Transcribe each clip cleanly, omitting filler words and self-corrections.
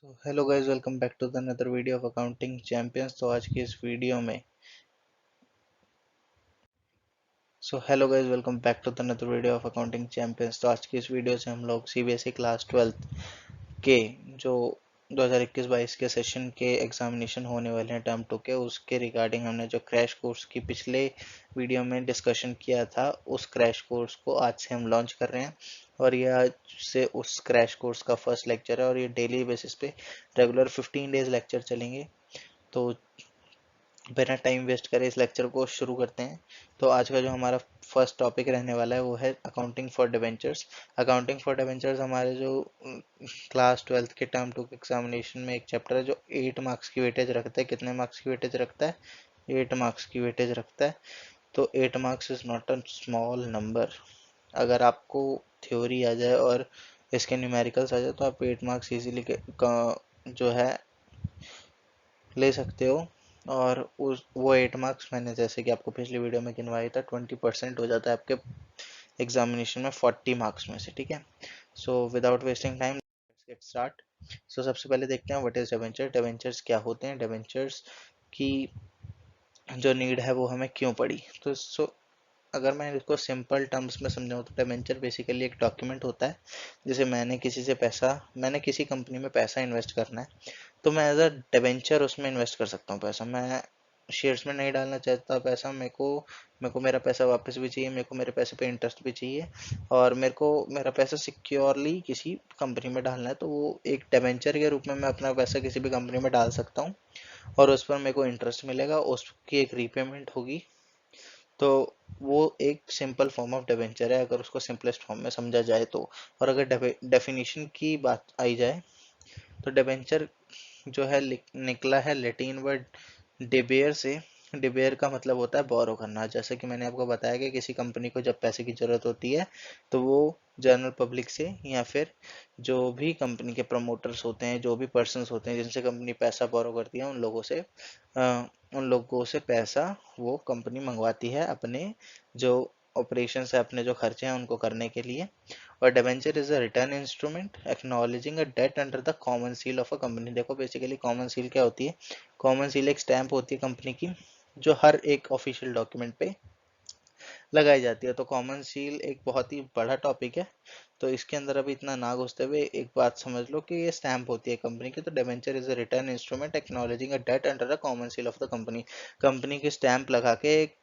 Hello guys, welcome back to the another video of accounting champions. तो आज की इस वीडियो में hello guys, welcome back to the another video of accounting champions. तो आज की इस वीडियो से हम लोग सीबीएसई क्लास 12th के जो 2021-22 के सेशन के एग्जामिनेशन होने वाले हैं टर्म 2 के, उसके रिगार्डिंग हमने जो क्रैश कोर्स की पिछले वीडियो में डिस्कशन किया था, उस क्रैश कोर्स को आज से हम लॉन्च कर रहे हैं। और ये आज से उस क्रैश कोर्स का फर्स्ट लेक्चर है और ये डेली बेसिस पे रेगुलर 15 डेज लेक्चर चलेंगे। तो बिना टाइम वेस्ट करे इस लेक्चर को शुरू करते हैं। तो आज का जो हमारा फर्स्ट टॉपिक रहने वाला है वो है accounting for debentures. Accounting for debentures हमारे जो क्लास 12th के टर्म 2 के एग्जामिनेशन में एक चैप्टर है जो 8 मार्क्स की वेटेज रखता है। कितने मार्क्स की वेटेज रखता है? 8 मार्क्स की वेटेज रखता है। तो 8 marks is not a small number. अगर आपको थ्योरी आ जाए और इसके न्यूमेरिकल्स आ जाए तो आप 8 मार्क्स इजीली जो है ले सकते हो। और उस वो 8 मार्क्स मैंने जैसे कि आपको पिछली वीडियो में गिनवाया था, 20% हो जाता है आपके एग्जामिनेशन में 40 मार्क्स में से। ठीक है। So without wasting time let's get start. सबसे पहले देखते हैं व्हाट इज डिबेंचर। डिबेंचर्स क्या होते हैं, डिबेंचर्स की जो नीड है वो हमें क्यों पड़ी। अगर मैं इसको सिंपल टर्म्स में समझाऊँ तो डिबेंचर बेसिकली एक डॉक्यूमेंट होता है। जैसे मैंने किसी कंपनी में पैसा इन्वेस्ट करना है, तो मैं एज अ डिबेंचर उसमें इन्वेस्ट कर सकता हूँ पैसा। मैं शेयर्स में नहीं डालना चाहता पैसा। मेरे को मेरा पैसा वापस भी चाहिए, मेरे को मेरे पैसे पे इंटरेस्ट भी चाहिए, और मेरे को मेरा पैसा सिक्योरली किसी कंपनी में डालना है। तो वो एक डिबेंचर के रूप में मैं अपना पैसा किसी भी कंपनी में डाल सकता हूँ और उस पर मेरे को इंटरेस्ट मिलेगा, उसकी एक रीपेमेंट होगी। तो वो एक सिंपल फॉर्म ऑफ डिबेंचर है, अगर उसको सिंपलेस्ट फॉर्म में समझा जाए तो। और अगर डेफिनेशन की बात आई जाए तो डिबेंचर जो है निकला है लैटिन वर्ड डिबेयर से। डिबेयर का मतलब होता है बोरो करना। जैसे कि मैंने आपको बताया कि किसी कंपनी को जब पैसे की जरूरत होती है तो वो जनरल पब्लिक से या फिर जो भी कंपनी के प्रमोटर्स होते हैं, जो भी पर्सन्स होते हैं जिनसे कंपनी पैसा बोरो करती है, उन लोगों से पैसा वो कंपनी मंगवाती है अपने जो ऑपरेशन है, अपने जो खर्चे हैं उनको करने के लिए। और debenture is a written instrument acknowledging a debt under the common seal of a company. देखो बेसिकली कॉमन सील क्या होती है? कॉमन सील एक स्टैंप होती है कंपनी की, जो हर एक ऑफिशियल डॉक्यूमेंट पे लगाई जाती है। तो कॉमन सील एक बहुत ही बड़ा टॉपिक है, तो इसके अंदर अभी इतना ना घुसते हुए एक बात समझ लो कि ये स्टैंप होती है कंपनी की। तो debenture is a written instrument acknowledging a debt under the common seal of the company. Company की स्टैंप लगा के एक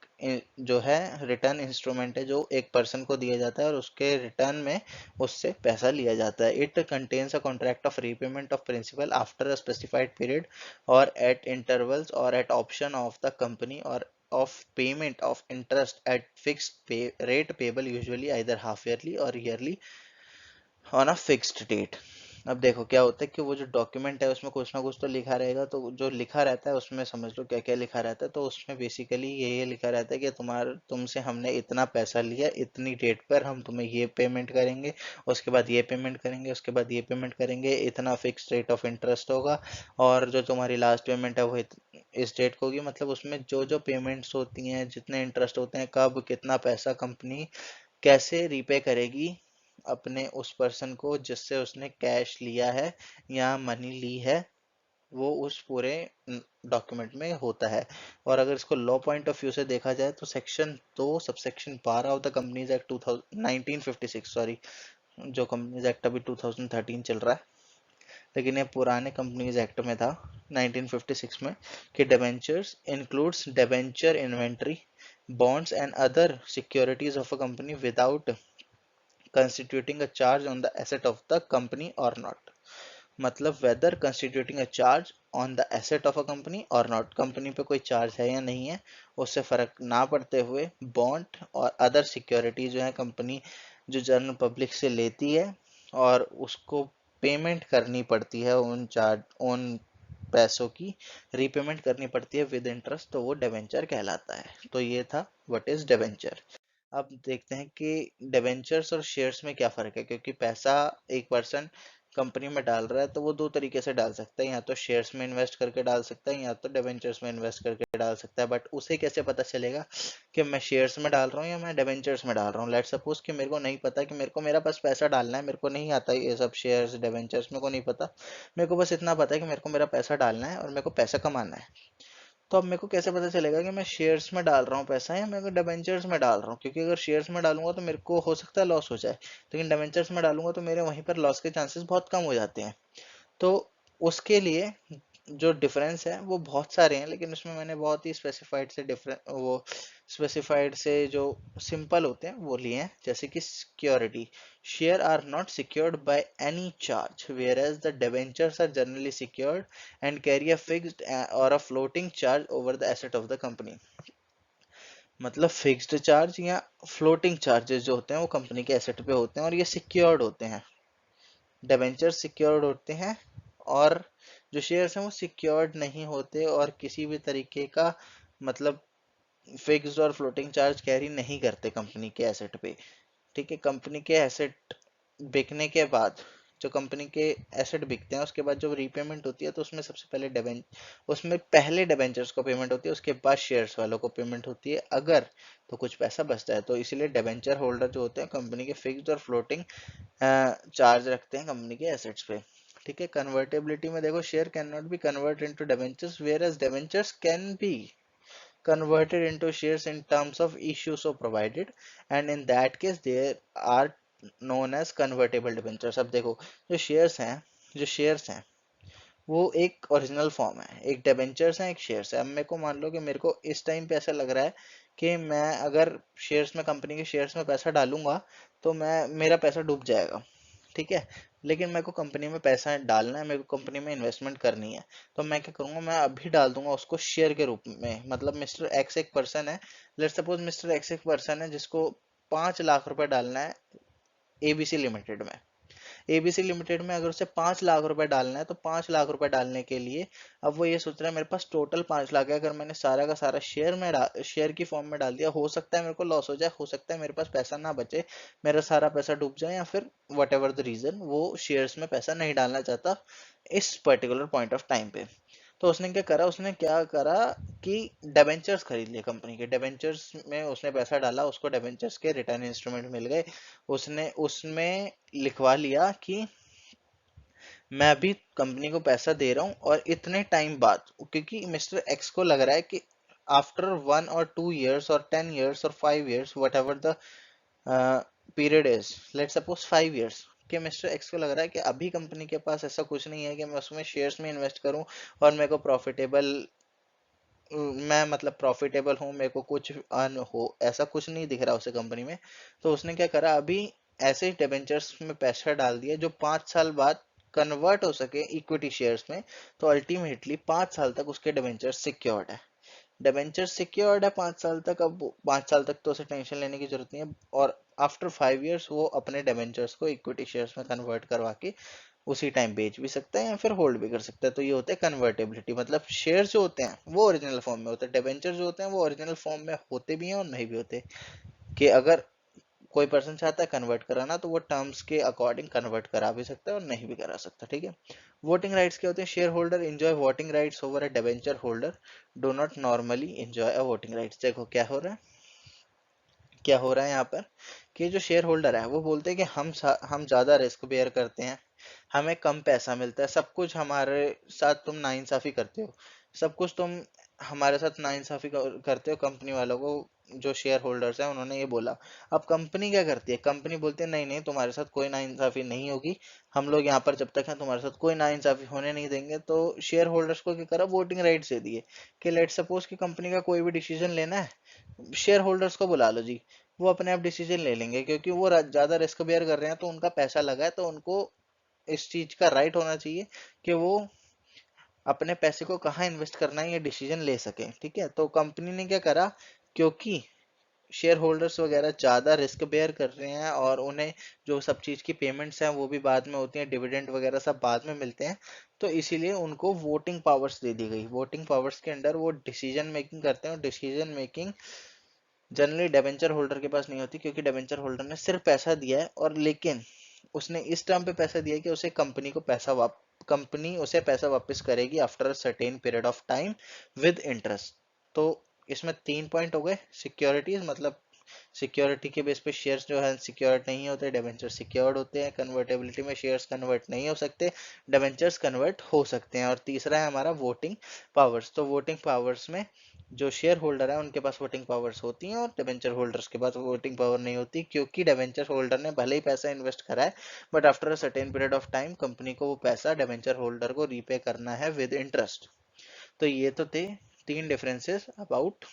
जो है रिटर्न इंस्ट्रूमेंट है जो एक पर्सन को दिया जाता है और उसके रिटर्न में उससे पैसा लिया जाता है। It contains a contract of repayment of principal after a specified period और एट इंटरवल्स और at option of the company, और of payment of interest at fixed rate payable usually either half yearly or yearly on a fixed date। अब देखो क्या होता है कि वो जो डॉक्यूमेंट है उसमें कुछ ना कुछ तो लिखा रहेगा। तो जो लिखा रहता है उसमें समझ लो क्या क्या लिखा रहता है। तो उसमें बेसिकली ये लिखा रहता है कि तुमसे हमने इतना पैसा लिया, इतनी डेट पर हम तुम्हें ये पेमेंट करेंगे, उसके बाद ये पेमेंट करेंगे, उसके बाद ये पेमेंट करेंगे, इतना फिक्स रेट ऑफ इंटरेस्ट होगा, और जो तुम्हारी लास्ट पेमेंट है वो इस डेट को होगी। मतलब उसमें जो जो पेमेंट्स होती हैं, जितने इंटरेस्ट होते हैं, कब कितना पैसा कंपनी कैसे रीपे करेगी अपने उस पर्सन को जिससे उसने कैश लिया है या मनी ली है, वो उस पूरे डॉक्यूमेंट में होता है। और अगर इसको लॉ पॉइंट ऑफ व्यू से देखा जाए तो section 2 subsection 12 of the companies act 1956, sorry, जो कंपनीज एक्ट अभी 2013 चल रहा है, लेकिन ये पुराने कंपनीज एक्ट में था 1956 में, कि debentures includes debenture inventory bonds and other securities of a company without constituting a charge on the asset of the company or not। मतलब whether constituting a charge on the asset of a company or not, company पे कोई charge है या नहीं है उससे फर्क ना पड़ते हुए बॉन्ड और अदर सिक्योरिटी जो है कंपनी जो जनरल पब्लिक से लेती है और उसको पेमेंट करनी पड़ती है, उन पैसों की रीपेमेंट करनी पड़ती है विद इंटरेस्ट, तो वो डिबेंचर कहलाता है। तो ये था व्हाट इज डिबेंचर। अब देखते हैं कि डिबेंचर्स और शेयर्स में क्या फ़र्क है, क्योंकि पैसा एक पर्सन कंपनी में डाल रहा है तो वो दो तरीके से डाल सकता है, या तो शेयर्स में इन्वेस्ट करके डाल सकता है या तो डिबेंचर्स में इन्वेस्ट करके डाल सकता है। बट उसे कैसे पता चलेगा कि मैं शेयर्स में डाल रहा हूँ या मैं डिबेंचर्स में डाल रहा हूँ? लेट्स सपोज कि मेरे को नहीं पता कि मेरे पास पैसा डालना है, मेरे को नहीं आता ये सब शेयर्स डिबेंचर्स, मेरे को नहीं पता। मेरे को बस इतना पता है कि मेरे को मेरा पैसा डालना है और मेरे को पैसा कमाना है। तो अब मेरे को कैसे पता चलेगा कि मैं शेयर्स में डाल रहा हूँ पैसा या मैं डिबेंचर्स में डाल रहा हूँ? क्योंकि अगर शेयर्स में डालूंगा तो मेरे को हो सकता है लॉस हो जाए, लेकिन डिबेंचर्स में डालूंगा तो मेरे वहीं पर लॉस के चांसेस बहुत कम हो जाते हैं। तो उसके लिए जो डिफरेंस है वो बहुत सारे हैं, लेकिन उसमें मैंने बहुत ही स्पेसिफाइड से डिफरेंट वो स्पेसिफाइड से जो सिंपल होते हैं वो लिए हैं। जैसे कि security, share are not secured by any charge whereas the debentures are generally secured and carry a fixed or a floating charge over the asset of the company. मतलब फिक्स्ड चार्ज या floating charges जो होते हैं वो company के asset पे होते हैं और ये सिक्योर्ड होते हैं। डिबेंचर सिक्योर्ड होते हैं और जो शेयर्स हैं वो सिक्योर्ड नहीं होते और किसी भी तरीके का मतलब फिक्स्ड और फ्लोटिंग चार्ज कैरी नहीं करते कंपनी के एसेट पे। ठीक है, कंपनी के एसेट बिकने के बाद, जो कंपनी के एसेट बिकते हैं उसके बाद जो रीपेमेंट होती है तो उसमें सबसे पहले उसमें पहले डिबेंचर्स को पेमेंट होती है, उसके बाद शेयर्स वालों को पेमेंट होती है अगर तो कुछ पैसा बचता है। तो इसीलिए डिबेंचर होल्डर जो होते हैं कंपनी के फिक्स्ड और फ्लोटिंग चार्ज रखते हैं कंपनी के एसेट्स पे। ठीक है, कन्वर्टेबिलिटी में देखो, share can not be convert into debentures whereas debentures can be converted into shares in terms of issue so provided, and in that case there are known as convertible debentures। अब देखो, जो shares हैं वो एक original form है, एक debentures है, एक शेयर्स है। अब मेरे को मान लो कि मेरे को इस टाइम पे ऐसा लग रहा है कि मैं अगर शेयर्स में, कंपनी के शेयर्स में पैसा डालूंगा तो मेरा पैसा डूब जाएगा। ठीक है, लेकिन मेरे को कंपनी में पैसा डालना है, मेरे को कंपनी में इन्वेस्टमेंट करनी है। तो मैं क्या करूंगा, मैं अभी डाल दूंगा उसको शेयर के रूप में। मतलब मिस्टर एक्स एक पर्सन है, लेट सपोज मिस्टर एक्स एक पर्सन है जिसको 5 लाख रुपए डालना है एबीसी लिमिटेड में। एबीसी लिमिटेड में अगर उसे 5 लाख रुपए डालना है तो 5 लाख रुपए डालने के लिए अब वो ये सोच रहा है मेरे पास टोटल 5 लाख है, अगर मैंने सारा का सारा शेयर की फॉर्म में डाल दिया, हो सकता है मेरे को लॉस हो जाए, हो सकता है मेरे पास पैसा ना बचे, मेरा सारा पैसा डूब जाए, या फिर वट एवर द रीजन वो शेयर्स में पैसा नहीं डालना चाहता इस पर्टिकुलर पॉइंट ऑफ टाइम पे। तो उसने क्या करा कि डिबेंचर्स खरीद लिए, कंपनी के डिबेंचर्स में उसने पैसा डाला, उसको डिबेंचर्स के रिटर्न इंस्ट्रूमेंट मिल गए। उसने उसमें लिखवा लिया कि मैं अभी कंपनी को पैसा दे रहा हूँ और इतने टाइम बाद, क्योंकि मिस्टर एक्स को लग रहा है कि आफ्टर 1 और 2 years और 10 years और 5 years what ever the period is, let suppose 5 years, कि मिस्टर एक्स को लग रहा है कि अभी कंपनी के पास ऐसा कुछ नहीं है कि मैं उसमें शेयर्स में इन्वेस्ट करूं और मेरे को मैं मतलब प्रॉफिटेबल हूँ, मेरे को कुछ अर्न हो, ऐसा कुछ नहीं दिख रहा उसे कंपनी में। तो उसने क्या करा, अभी ऐसे डिबेंचर्स में पैसा डाल दिया जो 5 साल बाद कन्वर्ट हो सके इक्विटी शेयर्स में। तो अल्टीमेटली 5 साल तक उसके डिबेंचर्स सिक्योर्ड है, डिबेंचर सिक्योर्ड है 5 साल तक। अब 5 साल तक तो उसे टेंशन लेने की जरूरत नहीं है, और आफ्टर 5 years वो अपने डिबेंचर्स को इक्विटी शेयर्स में कन्वर्ट करवा के उसी टाइम बेच भी सकता है या फिर होल्ड भी कर सकता है। तो ये होता है कन्वर्टेबिलिटी, मतलब शेयर जो होते हैं वो ओरिजिनल फॉर्म में होते हैं, डिबेंचर जो होते हैं वो ओरिजिनल फॉर्म में होते भी हैं और नहीं भी होते। कि अगर कोई पर्सन चाहता है कन्वर्ट कराना तो वो टर्म्स के अकॉर्डिंग कन्वर्ट करा भी सकता है और नहीं भी करा सकता। ठीक है, वोटिंग राइट्स क्या होते हैं? Share holder enjoy voting rights over a debenture holder do not normally enjoy a voting rights. देखो क्या हो रहा है यहाँ पर, कि जो शेयर होल्डर है वो बोलते हैं कि हम ज्यादा रिस्क बेयर करते हैं, हमें कम पैसा मिलता है, सब कुछ हमारे साथ तुम नाइंसाफी करते हो, सब कुछ तुम हमारे साथ नाइंसाफी करते हो कंपनी वालों को। जो शेयर होल्डर्स हैं उन्होंने ये बोला। अब कंपनी क्या करती है, कंपनी बोलती है नहीं नहीं, तुम्हारे साथ कोई नाइंसाफी नहीं होगी, हम लोग यहाँ पर जब तक हैं तुम्हारे साथ कोई नाइंसाफी होने नहीं देंगे। तो शेयर होल्डर्स को क्या करा, वोटिंग राइट्स दे दिए कि लेट सपोज कि कंपनी का कोई भी डिसीजन लेना है, शेयर होल्डर्स को बुला लो जी, वो अपने आप डिसीजन ले लेंगे, क्योंकि वो ज्यादा रिस्क बेयर कर रहे हैं तो उनका पैसा लगा है, तो उनको इस चीज का राइट होना चाहिए कि वो अपने पैसे को कहाँ इन्वेस्ट करना है ये डिसीजन ले सके। ठीक है, तो कंपनी ने क्या करा, क्योंकि शेयर होल्डर्स वगैरह ज्यादा रिस्क बेयर कर रहे हैं और उन्हें जो सब चीज की पेमेंट्स हैं वो भी बाद में होती हैं, डिविडेंड वगैरह सब बाद में मिलते हैं, तो इसीलिए उनको वोटिंग पावर्स दे दी गई। वोटिंग पावर्स के अंडर वो डिसीजन मेकिंग करते हैं और decision making generally debenture holder के पास नहीं होती, क्योंकि डिबेंचर होल्डर ने सिर्फ पैसा दिया है। और लेकिन उसने इस टर्म पे पैसा दिया कि उसे कंपनी उसे पैसा वापस करेगी after a certain period of time with interest. तो इसमें 3 पॉइंट हो गए। सिक्योरिटीज मतलब सिक्योरिटी के बेस पे शेयर्स जो है सिक्योर्ड नहीं होते, डिबेंचर सिक्योर्ड होते हैं। कन्वर्टेबिलिटी में शेयर्स कन्वर्ट नहीं हो सकते, डिबेंचर्स कन्वर्ट हो सकते हैं। और तीसरा है हमारा वोटिंग पावर्स। तो वोटिंग पावर्स में जो शेयर होल्डर है उनके पास वोटिंग पावर्स होती हैं और डिबेंचर होल्डर्स के पास वोटिंग पावर नहीं होती, क्योंकि डिबेंचर होल्डर ने भले ही पैसा इन्वेस्ट करा है but after a certain period of time company को वो पैसा डिबेंचर होल्डर को रीपे करना है विद इंटरेस्ट। तो ये तो थे 3 differences about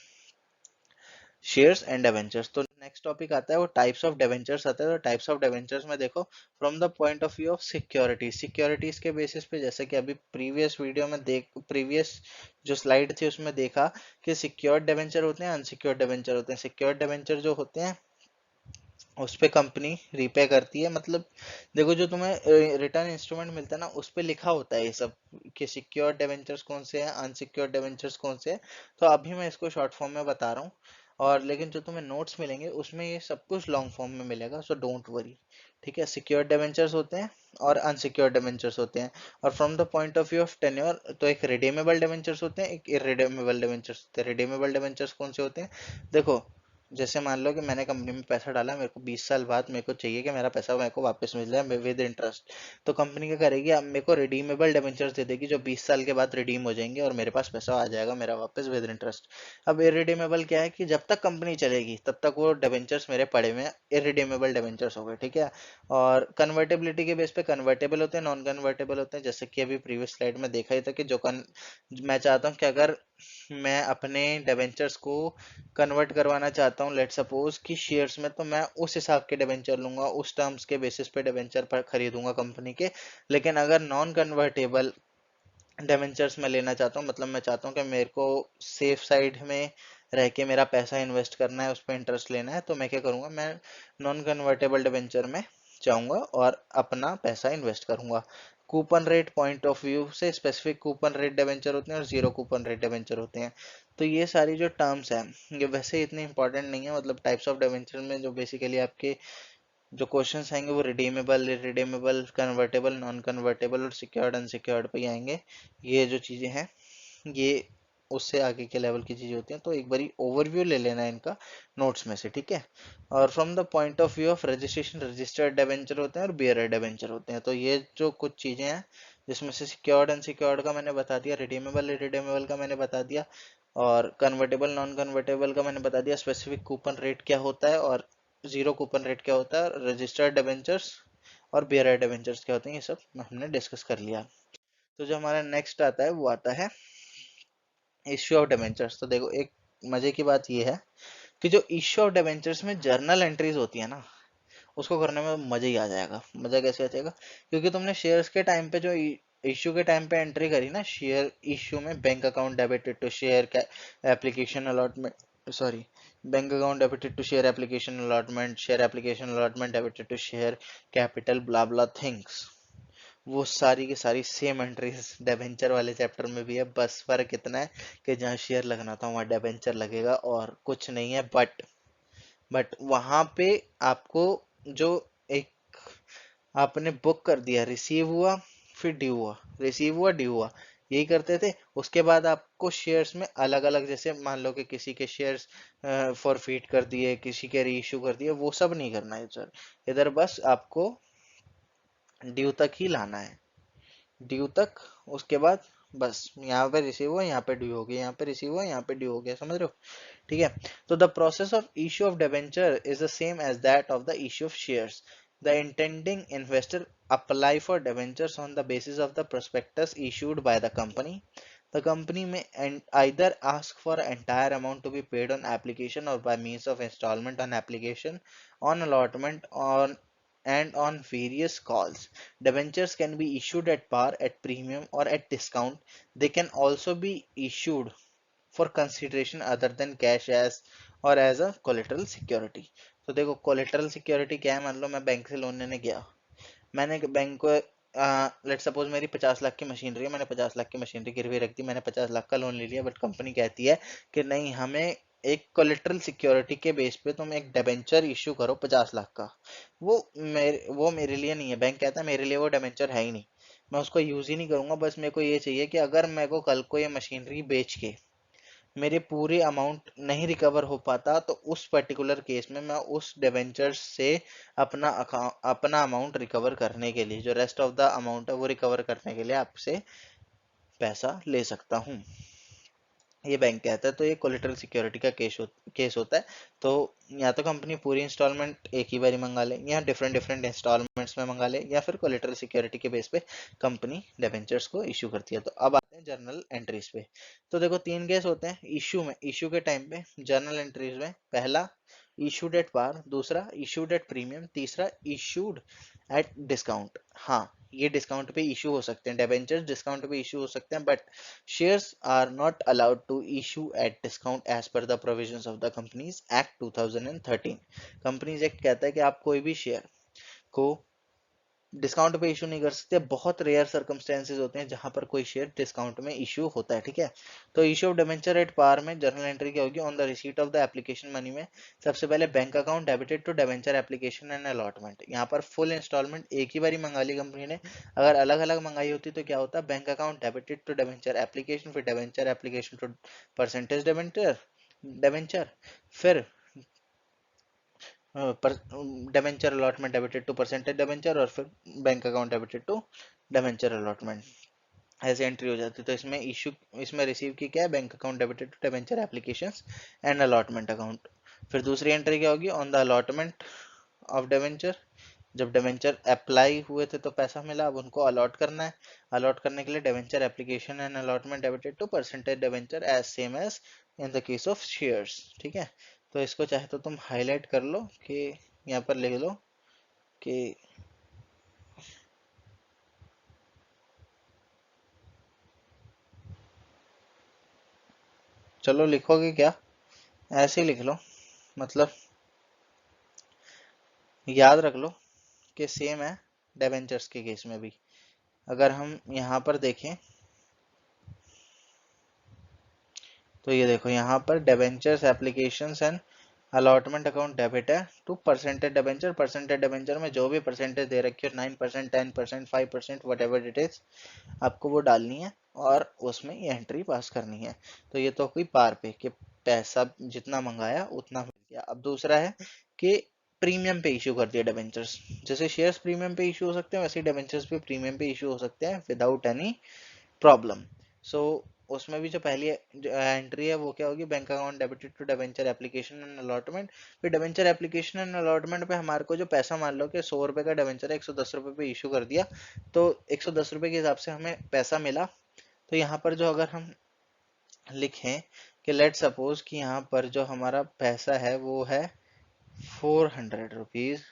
shares and debentures. तो नेक्स्ट टॉपिक आता है वो टाइप्स ऑफ डिवेंचर्स आता है। तो टाइप्स ऑफ डिवेंचर्स में देखो from the point of view of securities के बेसिस पे, जैसे कि अभी प्रीवियस जो स्लाइड थी उसमें देखा कि सिक्योर्ड डिवेंचर होते हैं, अनसिक्योर्ड डिवेंचर होते हैं। सिक्योर्ड डिवेंचर जो होते हैं उस पे कंपनी रीपे करती है। मतलब देखो जो तुम्हें रिटर्न इंस्ट्रूमेंट मिलता है ना उस पे लिखा होता है ये सब कि सिक्योर्ड डिवेंचर्स कौन से हैं, अनसिक्योर्ड डिवेंचर्स कौन से हैं। तो अभी मैं इसको शॉर्ट फॉर्म में बता रहा हूँ, और लेकिन जो तुम्हें नोट्स मिलेंगे उसमें ये सब कुछ लॉन्ग फॉर्म में मिलेगा, सो डोंट वरी। ठीक है, सिक्योर्ड डिवेंचर्स होते हैं और अनसिक्योर्ड डिवेंचर्स होते हैं। और from the point of view of tenure, तो एक रिडीमेबल डिवेंचर्स होते हैं, एक इररिडीमेबल डिवेंचर्स होते हैं। रिडीमेबल डिवेंचर्स कौन से होते हैं, देखो जैसे मान लो कि मैंने कंपनी में पैसा डाला, मेरे को 20 साल बाद मेरे को चाहिए कि मेरा पैसा मेरे को वापस मिल जाए विद इंटरेस्ट। तो कंपनी क्या करेगी, अब मेरे को रिडीमेबल डिबेंचर्स दे देगी जो 20 साल के बाद रिडीम हो जाएंगे और मेरे पास पैसा आ जाएगा मेरा वापस विद इंटरेस्ट। अब इरिडीमेबल क्या है कि जब तक कंपनी चलेगी तब तक वो डिबेंचर्स मेरे पड़े हुए हैं, इरिडीमेबल डिबेंचर्स हो गए। ठीक है, और कन्वर्टेबिलिटी के बेस पे कन्वर्टेबल होते हैं, नॉन कन्वर्टेबल होते हैं। जैसे कि अभी प्रीवियस स्लाइड में देखा ही था कि मैं चाहता हूँ कि अगर मैं अपने डिबेंचर्स को कन्वर्ट करवाना चाहता हूँ लेट सपोज कि शेयर्स में, तो मैं उस हिसाब के डिबेंचर लूंगा, उस टर्म्स के बेसिस पे डिबेंचर पर खरीदूंगा कंपनी के। लेकिन अगर नॉन कन्वर्टेबल डिबेंचर्स में लेना चाहता हूँ, मतलब मैं चाहता हूँ कि मेरे को सेफ साइड में रह के मेरा पैसा इन्वेस्ट करना है, उस पर इंटरेस्ट लेना है, तो मैं क्या करूँगा, मैं नॉन कन्वर्टेबल डिबेंचर में जाऊंगा और अपना पैसा इन्वेस्ट करूंगा। Coupon rate point of view से स्पेसिफिक कूपन रेट डिबेंचर होते हैं और जीरो कूपन रेट डिबेंचर होते हैं। तो ये सारी जो टर्म्स हैं ये वैसे इतनी इंपॉर्टेंट नहीं है, मतलब टाइप्स ऑफ डिबेंचर में जो बेसिकली आपके जो क्वेश्चंस आएंगे वो redeemable, irredeemable, convertible, non convertible और सिक्योर्ड अनसिक्योर्ड पे ही आएंगे। ये जो चीज़ें हैं ये उससे आगे के लेवल की चीज़ें होती हैं, तो एक बारी ओवरव्यू ले लेना है इनका नोट्स में से। ठीक है, और from the point of view of registration, registered debenture होते हैं और बियरर डिबेंचर होते हैं। तो ये जो कुछ चीज़ें हैं जिसमें से सिक्योर्ड अनसिक्योर्ड का मैंने बता दिया, रिडीमेबल इरिडीमेबल का मैंने बता दिया, और कन्वर्टेबल नॉन कन्वर्टेबल का मैंने बता दिया, स्पेसिफिक कूपन रेट क्या होता है और जीरो कूपन रेट क्या होता है, रजिस्टर्ड डिबेंचर्स और बियरर डिबेंचर्स क्या होते हैं, ये सब हमने डिस्कस कर लिया। तो जो हमारा नेक्स्ट आता है वो आता है इश्यू ऑफ डिबेंचर्स। तो देखो एक मजे की बात ये है कि जो इश्यू ऑफ डिबेंचर्स में जर्नल एंट्रीज होती है ना उसको करने में मजा ही आ जाएगा। मजा कैसे आ जाएगा, क्योंकि तुमने शेयर्स के टाइम पे जो इश्यू के टाइम पे एंट्री करी ना, शेयर इश्यू में bank account debited to share application allotment, sorry, bank account debited to share application allotment, share application allotment debited to share capital, blah blah things, वो सारी की सारी सेम एंट्रीज डिबेंचर वाले chapter में भी है। बस फर्क इतना है कि जहाँ शेयर लगना था वहाँ डिबेंचर लगेगा और कुछ नहीं है। बट वहां पे आपको जो एक आपने बुक कर दिया, रिसीव हुआ फिर ड्यू हुआ, रिसीव हुआ ड्यू हुआ, यही करते थे। उसके बाद आपको शेयर्स में अलग अलग, जैसे मान लो कि किसी के शेयर्स फॉरफिट कर दिए, किसी के री इशू कर दिए, वो सब नहीं करना है सर। इधर बस आपको ड्यू तक ही लाना है, ड्यू तक। उसके बाद बस यहाँ पे रिसीव हुआ, यहाँ पे ड्यू हो गया, यहाँ पे रिसीव हुआ, यहाँ पे ड्यू हो गया, समझ रहे हो। ठीक है, तो the process of issue of debenture is the same as that of the issue of shares. The intending investor apply for debentures on the basis of the prospectus issued by the company. The company may either ask for entire amount to be paid on application or by means of installment on application, on allotment, on and on various calls. Debentures can be issued at par, at premium, or at discount. They can also be issued for consideration other than cash as or as a collateral security. तो देखो collateral security क्या है, मान लो मैं bank से loan लेने गया, मैंने बैंक को लेट सपोज मेरी 50 लाख की मशीनरी है, मैंने 50 लाख की मशीनरी गिरवी रख दी, मैंने 50 लाख का लोन ले लिया, बट कंपनी कहती है कि नहीं, हमें एक कोलेटरल सिक्योरिटी के बेस पे तुम एक डिबेंचर इश्यू करो 50 लाख का, वो मेरे लिए नहीं है। बैंक कहता है मेरे लिए वो डिबेंचर है ही नहीं, मैं उसको यूज ही नहीं करूंगा। बस मेरे को ये चाहिए कि अगर मेरे को कल को ये मशीनरी बेच के मेरे पूरे अमाउंट नहीं रिकवर हो पाता, तो उस पर्टिकुलर केस में मैं उस डिबेंचर से अपना अमाउंट रिकवर करने के लिए, जो रेस्ट ऑफ द अमाउंट है वो रिकवर करने के लिए आपसे पैसा ले सकता हूँ, ये बैंक कहता है। तो ये कोलेटरल सिक्योरिटी का केस होता है। तो या तो कंपनी पूरी इंस्टॉलमेंट एक ही बारी मंगा ले, या डिफरेंट डिफरेंट इंस्टॉलमेंट्स में मंगा ले, या फिर कोलेटरल सिक्योरिटी के बेस पे कंपनी डिबेंचर्स को इशू करती है। तो अब आते हैं जर्नल एंट्रीज पे। तो देखो तीन केस होते हैं इशू के टाइम पे जर्नल एंट्रीज में। पहला इशूड एट पार, दूसरा इशूड एट प्रीमियम, तीसरा इशूड एट डिस्काउंट। हाँ, ये डिस्काउंट पे इशू हो सकते हैं, डिबेंचर्स डिस्काउंट पे इशू हो सकते हैं, but shares are not allowed to issue at discount as per the provisions of the Companies Act 2013। Companies act कहता है कि आप कोई भी शेयर को डिस्काउंट पे इशू नहीं कर सकते। बहुत रेयर सर्कमस्टेंसेज होते हैं जहां पर कोई शेयर डिस्काउंट में इशू होता है, ठीक है। तो issue of debenture at par में जर्नल एंट्री क्या होगी? On the receipt of the application money में सबसे पहले bank account debited to debenture application and allotment. यहाँ पर फुल इंस्टॉलमेंट एक ही बारी मंगा ली कंपनी ने। अगर अलग अलग मंगाई होती तो क्या होता? Bank account debited to debenture application, फिर debenture application to percentage debenture debenture फिर debenture allotment debited to percentage debenture, और फिर bank account debited to debenture allotment. ऐसे एंट्री हो जाती है। तो इसमें रिसीव की क्या है? Bank account debited to debenture applications and allotment account. फिर दूसरी एंट्री क्या होगी? On the allotment of debenture, जब डिबेंचर अप्लाई हुए थे तो पैसा मिला, अब उनको अलॉट करना है। अलॉट करने के लिए debenture application and allotment debited to percentage debenture as same as in the case of shares, ठीक है। तो इसको चाहे तो तुम हाईलाइट कर लो कि यहाँ पर लिख लो कि चलो लिखोगे क्या, ऐसे ही लिख लो, मतलब याद रख लो कि सेम है डिबेंचर्स के केस में भी। अगर हम यहाँ पर देखें तो ये देखो, यहाँ पर debentures applications and allotment account debit है to percentage debenture. Percentage debenture में जो भी परसेंटेज दे रखी है, 9%, 10%, 5%, वट एवर इट इज, आपको वो डालनी है और उसमें ये एंट्री पास करनी है। तो ये तो कोई पार पे कि पैसा जितना मंगाया उतना मिल गया। अब दूसरा है कि प्रीमियम पे इशू कर दिया डिबेंचर्स। जैसे शेयर्स प्रीमियम पे इशू हो सकते हैं, वैसे डिबेंचर्स भी प्रीमियम पे इशू हो सकते हैं विदाउट एनी प्रॉब्लम। सो उसमें भी जो पहली एंट्री है वो क्या होगी? Bank account debited to debenture application and allotment. फिर डिबेंचर एप्लीकेशन एंड अलॉटमेंट पे हमारे को जो पैसा, मान लो कि 100 रुपए का डिबेंचर है, 110 रुपए पे इशू कर दिया, तो 110 रुपए के हिसाब से हमें पैसा मिला। तो यहाँ पर जो अगर हम लिखें कि लेट सपोज कि यहाँ पर जो हमारा पैसा है वो है 400 रुपीज,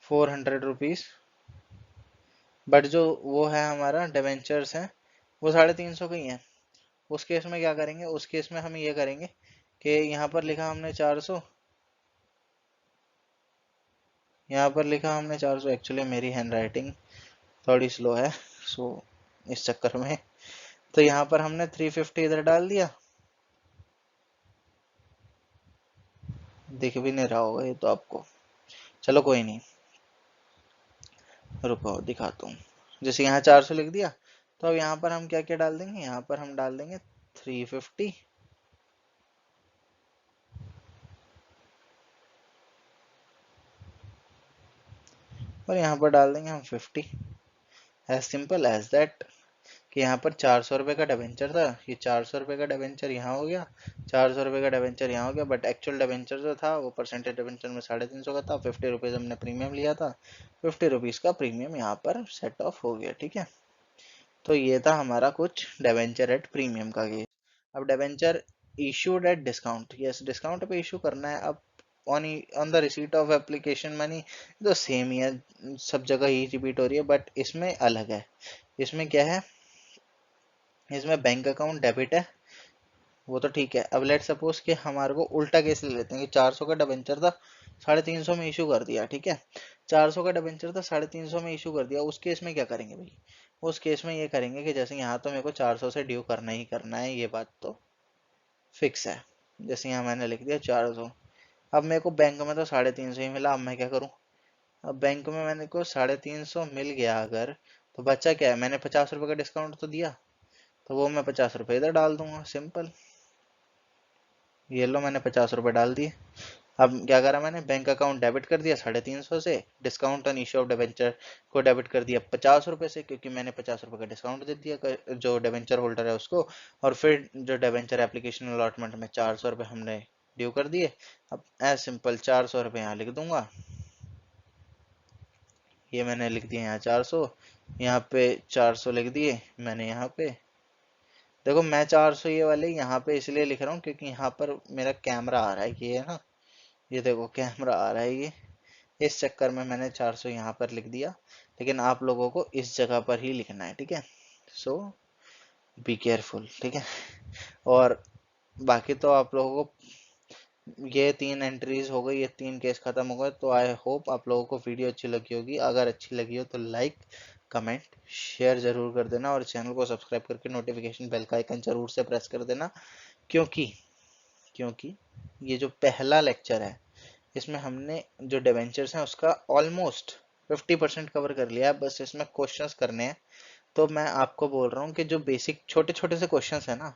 400 रुपीज, बट जो वो है हमारा डिबेंचर्स है वो 350 का ही है। उस केस में क्या करेंगे? उस केस में हम ये करेंगे कि यहाँ पर लिखा हमने 400, यहाँ पर लिखा हमने 400। एक्चुअली मेरी हैंड राइटिंग थोड़ी स्लो है, सो इस चक्कर में तो यहाँ पर हमने 350 इधर डाल दिया। दिख भी नहीं रहा होगा ये तो आपको, चलो कोई नहीं, रुको दिखाता हूँ। जैसे यहाँ 400 लिख दिया, तो अब यहाँ पर हम क्या क्या डाल देंगे? यहाँ पर हम डाल देंगे 350, और यहाँ पर डाल देंगे हम 50। एज सिंपल एज दैट कि यहाँ पर 400 रुपये का डिबेंचर था, ये 400 रुपये का डिबेंचर यहाँ हो गया, 400 रुपये का डिबेंचर यहाँ हो गया, बट एक्चुअल डिबेंचर जो था वो परसेंटेज डिबेंचर में 350 का था। 50 रुपीज़ हमने प्रीमियम लिया था, 50 रुपीज़ का प्रीमियम यहाँ पर सेट ऑफ हो गया, ठीक है। तो ये था हमारा कुछ डिबेंचर एट प्रीमियम का केस। अब debenture issued at discount, yes discount पे इशू करना है। अब on on the receipt of application money, तो सेम ही है, सब जगह ही रिपीट हो रही है, बट इसमें अलग है। इसमें क्या है? इसमें बैंक अकाउंट डेबिट है, वो तो ठीक है। अब लेट सपोज कि हमारे को उल्टा केस ले लेते हैं कि 400 का डिबेंचर था, 350 में इशू कर दिया, ठीक है। 400 का डिबेंचर था, 350 में इशू कर दिया। उस केस में क्या करेंगे भाई? उस केस में ये करेंगे कि जैसे यहाँ तो मेरे को 400 से ड्यू करना ही करना है, ये बात तो फिक्स है। जैसे यहाँ मैंने लिख दिया 400। अब मेरे को बैंक में तो 350 ही मिला, अब मैं क्या करूँ? अब बैंक में मैंने को 350 मिल गया अगर, तो बच्चा क्या है, मैंने 50 रुपये का डिस्काउंट तो दिया, तो वो मैं 50 रुपये इधर डाल दूंगा, सिंपल। ये लो मैंने 50 रुपये डाल दिए। अब क्या करा मैंने, बैंक अकाउंट डेबिट कर दिया 350 से, discount on issue of debenture को डेबिट कर दिया 50 रुपये से, क्योंकि मैंने 50 रुपये का डिस्काउंट दे दिया जो डिबेंचर होल्डर है उसको। और फिर जो डिबेंचर एप्लीकेशन अलॉटमेंट में 400 रुपये हमने ड्यू कर दिए। अब एज सिंपल 400 रुपये यहाँ लिख दूंगा, ये मैंने लिख दिया यहाँ 400, यहाँ पे 400 लिख दिए मैंने यहाँ पे। देखो मैं 400 ये वाले यहाँ पे इसलिए लिख रहा हूँ क्योंकि यहाँ पर मेरा कैमरा आ रहा है, ये है ना, ये देखो कैमरा आ रहा है ये, इस चक्कर में मैंने 400 यहाँ पर लिख दिया। लेकिन आप लोगों को इस जगह पर ही लिखना है, ठीक है? सो बी केयरफुल, ठीक है? और बाकी तो आप लोगों को ये 3 एंट्रीज हो गई, ये 3 केस खत्म हो गए। तो आई होप आप लोगों को वीडियो अच्छी लगी होगी। अगर अच्छी लगी हो तो लाइक, कमेंट, शेयर जरूर कर देना और चैनल को सब्सक्राइब करके नोटिफिकेशन बेल का आइकन जरूर से प्रेस कर देना। क्योंकि क्योंकि ये जो पहला लेक्चर है इसमें हमने जो डिवेंचर्स हैं उसका ऑलमोस्ट 50% कवर कर लिया है, बस इसमें क्वेश्चंस करने हैं। तो मैं आपको बोल रहा हूँ कि जो बेसिक छोटे छोटे से क्वेश्चंस है ना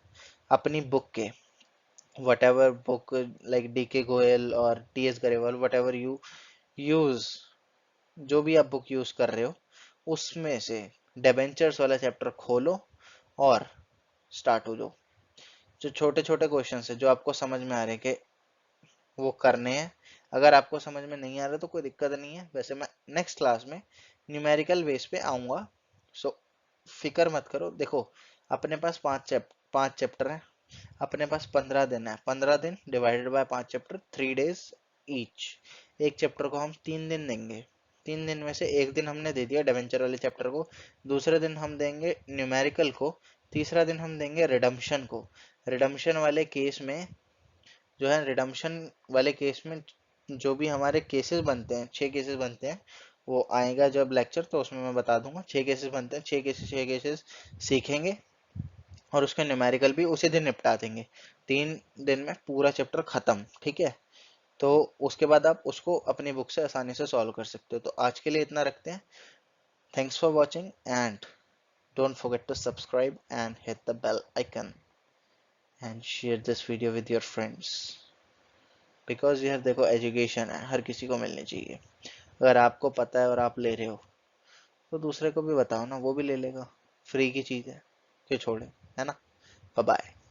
अपनी बुक के, whatever book like DK Goyal और TS Grewal, whatever you use, जो भी आप बुक यूज कर रहे हो उसमें से डिबेंचर्स वाला चैप्टर खोलो और स्टार्ट हो जाओ। जो छोटे छोटे क्वेश्चन है जो आपको समझ में आ रहे हैं कि वो करने हैं। अगर आपको समझ में नहीं आ रहा तो कोई दिक्कत नहीं है, वैसे मैं नेक्स्ट क्लास में न्यूमेरिकल बेस पे आऊंगा। सो फिक्र मत करो। देखो अपने पास 5 चैप्टर हैं, अपने पास 15 दिन है, 15 दिन divided by 5 chapter, 3 days each. एक चैप्टर को हम 3 दिन देंगे, 3 दिन में से एक दिन हमने दे दिया डिवेंचर वाले चैप्टर को, दूसरे दिन हम देंगे न्यूमेरिकल को, तीसरा दिन हम देंगे रिडम्पशन को। रिडम्पशन वाले केस में जो है, रिडम्पशन वाले केस में जो भी हमारे केसेस बनते हैं, 6 केसेस बनते हैं, वो आएगा जब लेक्चर तो उसमें मैं बता दूंगा। 6 केसेस बनते हैं, 6 केसेस सीखेंगे और उसके न्यूमेरिकल भी उसी दिन निपटा देंगे। 3 दिन में पूरा चैप्टर खत्म, ठीक है? तो उसके बाद आप उसको अपनी बुक से आसानी से सॉल्व कर सकते हो। तो आज के लिए इतना रखते हैं। Thanks for watching and don't forget to subscribe and hit the bell icon and share this video with your friends, because यार देखो एजुकेशन है, हर किसी को मिलनी चाहिए। अगर आपको पता है और आप ले रहे हो तो दूसरे को भी बताओ ना, वो भी ले लेगा। फ्री की चीज़ है, क्यों छोड़े, है ना? Bye bye.